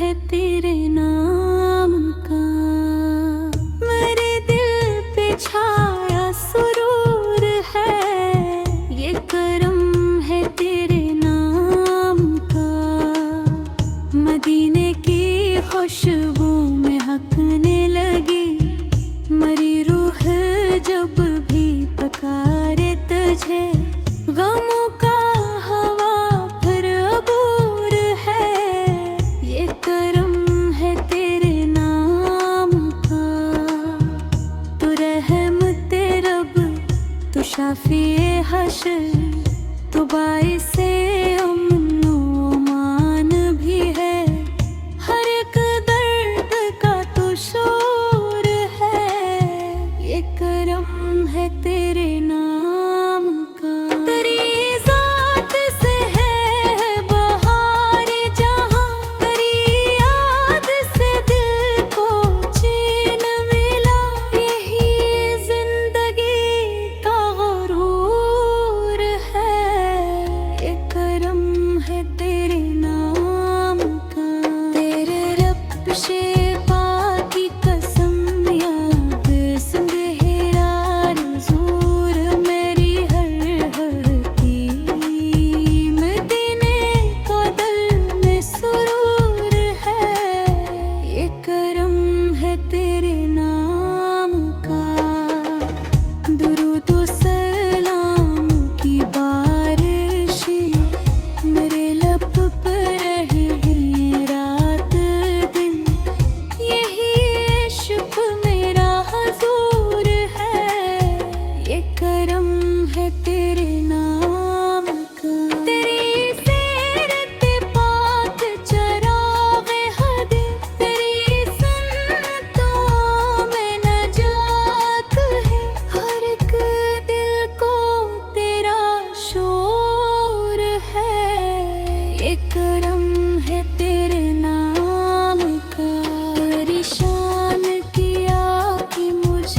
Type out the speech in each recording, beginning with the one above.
है तेरे नाम का। मेरे दिल पे छाया सुरूर है, ये करम है तेरे नाम का। मदीने की खुशबू में हकने लगी, मरी रूह जब भी पकारे तुझे। गमों का हवा फिर अबूर है, ये करम है तेरे नाम का। तू रहमते रब, तू शाफिए हश्र, तू बाइसे अमन व अमान भी है। हर एक दर्द का तू शूर है, ये करम है तेरे नाम का। तेरी ज़ात से है बहार जहाँ, तेरी याद से दिल को चैन मिला। यही जिंदगी का गुरूर है, ये करम है तेरे नाम का। तेरे रब से पाकी कसम याद सुंदरा ज़ूर मेरी हर हरती। मदीने का दिल में सुरूर है, ये करम है तेरे नाम का। दुरूद व सलाम की बारिशें मेरे लब पर रही हैं रात दिन। यही इश्क मेरा हुजूर है, ये करम है तेरे नाम का। तेरी सीरत पाक चराग़ हद, तेरी सुन्नतों में नजात है। हर एक दिल को तेरा शोर है, ये करम है तेरे नाम का। परेशान किया कि मुझ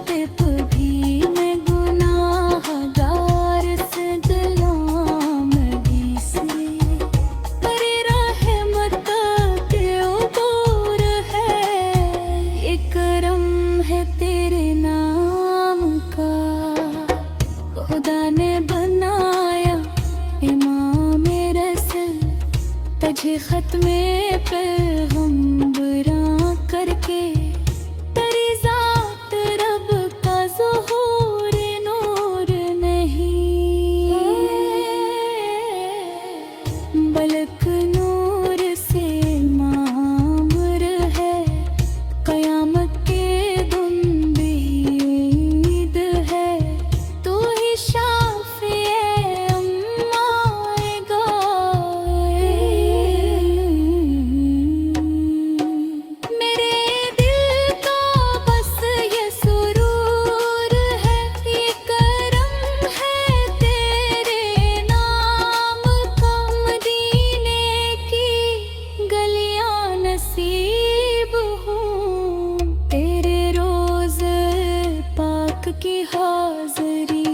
पे कभी मैं गुनाहगार से गुलामगी से। तेरी रहमत के ऊपर है, ये करम है तेरे नाम का। खुदा ने बनाया इमाम रसूल, तुझे खत्मे पैगंबरां करके। तेरी ज़ात रब का ज़ुहूर नूर नहीं, बल्क नूर से मामूर है। क़यामत के दिन भी ईद है, तू ही शाफ़िए अम्माए गाए। मेरे दिल का बस ये सुरूर है, ये करम है तेरे नाम का। मदीने की गलियां नसीब हूँ, तेरे रोज़ पाक की हाज़री।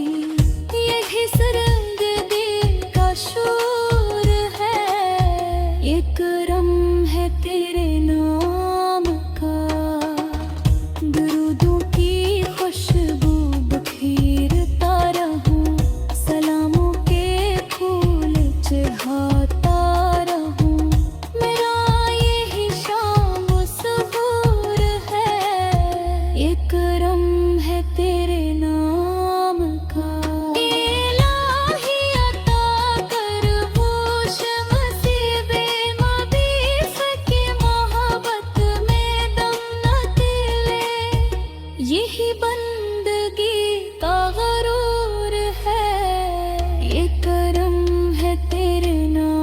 यही सुरंग दिल का शूर है, ये करम है तेरे नाम का। दुरूदों की खुशबू बखेरता रहूं, सलामों के फूल चढ़ाता रहूं। मेरा यही शाम व सुहूर है, ये करम है तेरे नाम का। इलाही अता कर वो शमसीबे मबीस की मोहब्बत में दम न दिले। यही बंदगी का गुरूर है, ये करम है तेरे नाम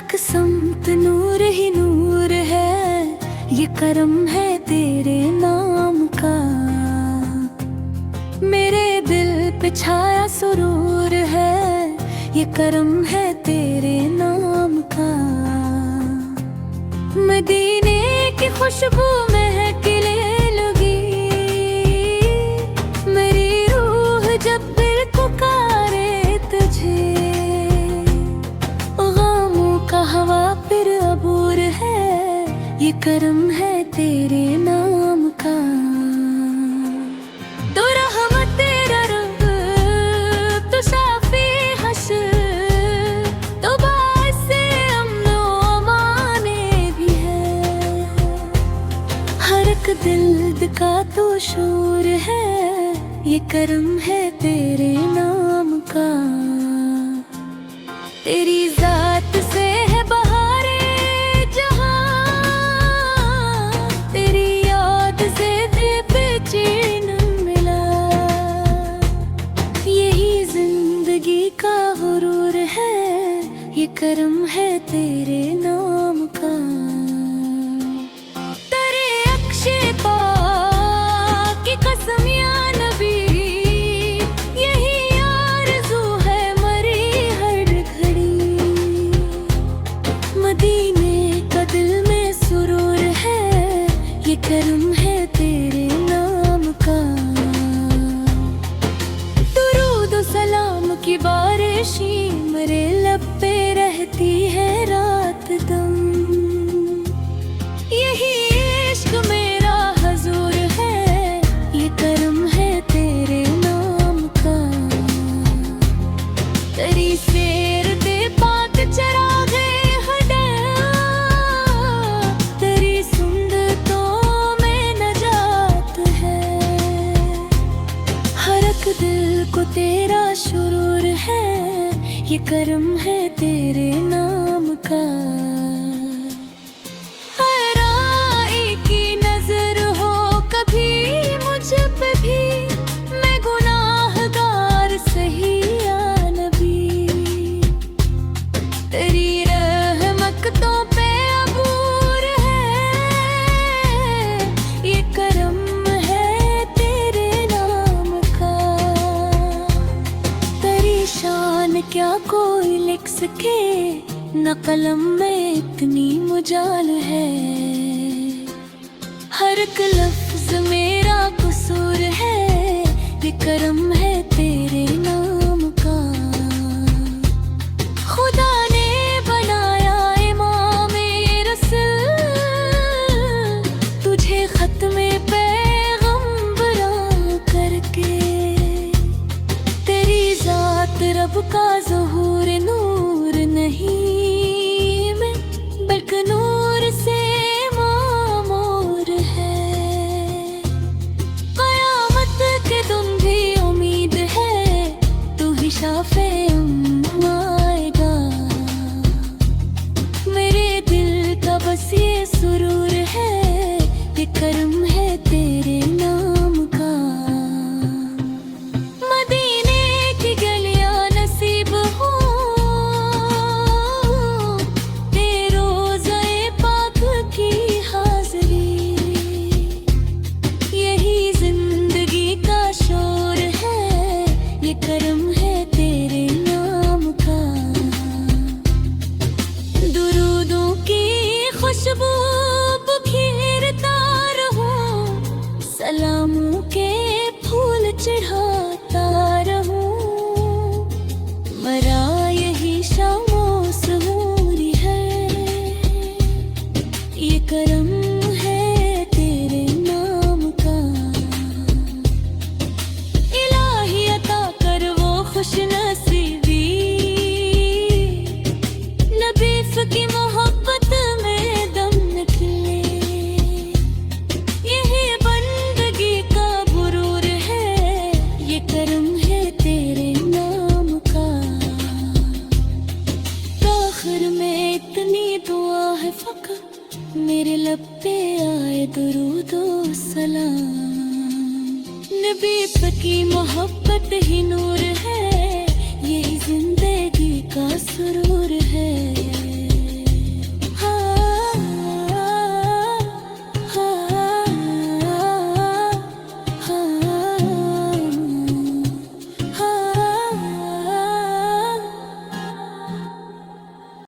एक समत नूर ही नूर है, ये करम है तेरे नाम का। मेरे दिल पे छाया सुरूर है, ये करम है तेरे नाम का। मदीने की खुशबू महके लगी, मेरी रूह जब दिल पुकारे तुझे। गमों का हवा फिर अबूर है, ये करम है तेरे नाम का। तो रहमत तेरा रंग, तो साफी हश्र, तो बाइसे अमनो अमाने भी है। हर एक दिल का तो शूर है, ये करम है तेरे नाम का। तेरी जात से है बहारे जहां, तेरी याद से दिल बेचैन मिला। यही जिंदगी का गुरूर है, ये करम है तेरे नाम का। तेरे अक्षे पाक की कसम या नबी, यही आरज़ू है मरी हर घड़ी। मदीने का दिल में सुरूर है, ये करम है तेरे नाम का। दुरूद सलाम की बारिशी मेरे लब पे रहती है रात दम। यही इश्क मेरा हजूर है, ये करम है तेरे नाम का। तेरी सैर दे पाक चरागे हडया, तेरी सुन्नतों में नजात है। हर एक दिल को तेरा शुरूर है, ये करम है तेरे नाम का। हराई की नजर हो कभी मुझ पे भी, मैं गुनाहगार सही या नबी। तेरी रहमतों पे अबूर है, ये करम है तेरे नाम का। तेरी शान क्या कोई लिख सके, न कलम में इतनी मुजाल है। हर एक लफ्ज मेरा कसूर है, ये करम है तेरे नाम का। खुदा ने बनाया इमामे रसूल, तुझे खत्मे पैगंबरा करके। तेरी जात रब का ज़हूर नूर नहीं मैं, बल्कि नूर से मामूर है। क़यामत के दिन भी उम्मीद है, तू ही शाफ़े आएगा। मेरे दिल का बस ये सुरूर है, ये करम है तेरे नाम का। मदीने की गलियां नसीब हो, तेरे रोज़े पाक की हाज़री। यही जिंदगी का शोर है, ये करम है तेरे नाम का। दुरूदों की खुशबू बिखेरता रहूं, सलामों के फूल चढ़ाता रहूं। मरा यही शामो सहूरी है, ये करम है तेरे नाम का। इलाही अता कर वो खुश नसीबी, नबीफ की मोहब्बत में दम निकले। यही बंदगी का गुरूर है, ये करम है तेरे नाम का। आखिर में इतनी दुआ है फ़कत, मेरे लब पे आए दुरूदो सलाम। नबी की मोहब्बत ही नूर है, यही जिंदगी का सुरूर है।